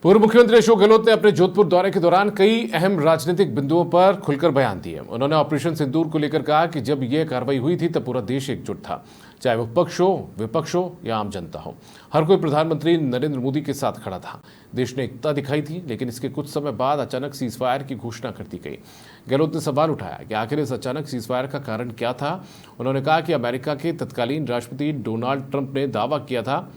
पूर्व मुख्यमंत्री अशोक गहलोत ने अपने जोधपुर दौरे के दौरान कई अहम राजनीतिक बिंदुओं पर खुलकर बयान दिए। उन्होंने ऑपरेशन सिंदूर को लेकर कहा कि जब यह कार्रवाई हुई थी तब पूरा देश एकजुट था, चाहे वो पक्ष हो, विपक्ष हो या आम जनता हो। हर कोई प्रधानमंत्री नरेंद्र मोदी के साथ खड़ा था। देश ने एकता दिखाई थी, लेकिन इसके कुछ समय बाद अचानक सीजफायर की घोषणा कर दी गई। गहलोत ने सवाल उठाया कि आखिर इस अचानक सीजफायर का कारण क्या था। उन्होंने कहा कि अमेरिका के तत्कालीन राष्ट्रपति डोनाल्ड ट्रंप ने दावा किया था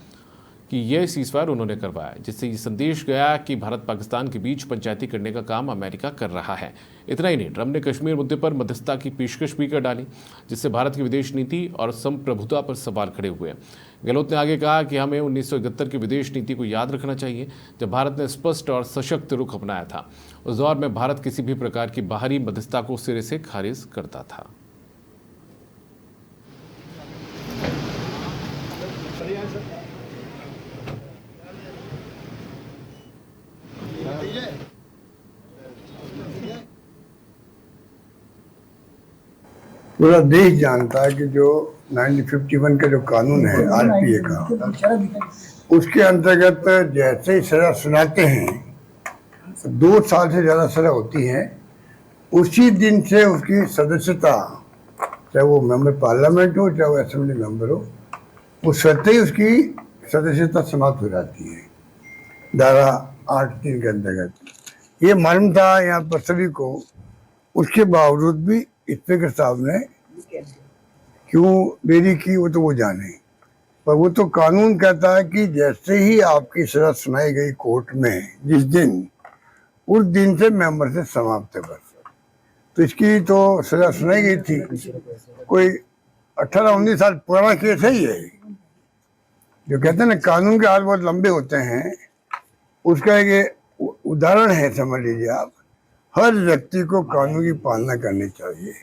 कि यह सीजफायर उन्होंने करवाया, जिससे ये संदेश गया कि भारत पाकिस्तान के बीच पंचायती करने का काम अमेरिका कर रहा है। इतना ही नहीं, ट्रंप ने कश्मीर मुद्दे पर मध्यस्थता की पेशकश भी कर डाली, जिससे भारत की विदेश नीति और संप्रभुता पर सवाल खड़े हुए। गहलोत ने आगे कहा कि हमें 1971 की विदेश नीति को याद रखना चाहिए, जब भारत ने स्पष्ट और सशक्त रुख अपनाया था। उस दौर में भारत किसी भी प्रकार की बाहरी मध्यस्थता को सिरे से खारिज करता था। पूरा देश जानता है कि जो 1951 का जो कानून है आरपीए का, उसके अंतर्गत जैसे ही सजा सुनाते हैं, 2 साल से ज़्यादा सजा होती है, उसी दिन से उसकी सदस्यता, चाहे वो मेंबर पार्लियामेंट हो चाहे वो असेंबली मेंबर हो, उस स्वतः ही उसकी सदस्यता समाप्त हो जाती है। धारा 8(3) के अंतर्गत ये मालूम था यहाँ पर सभी को। उसके बावजूद भी स्पीकर साहब ने क्यों देरी की वो तो वो जाने, पर वो तो कानून कहता है कि जैसे ही आपकी सजा सुनाई गई कोर्ट में जिस दिन, उस दिन से मेंबर से समाप्त है बस। तो इसकी तो सजा सुनाई गई थी, कोई 18-19 साल पुराना केस है ये। जो कहते हैं ना कानून के हाथ बहुत लंबे होते हैं, उसका एक उदाहरण है, समझ लीजिए आप। हर व्यक्ति को कानून की पालना करनी चाहिए।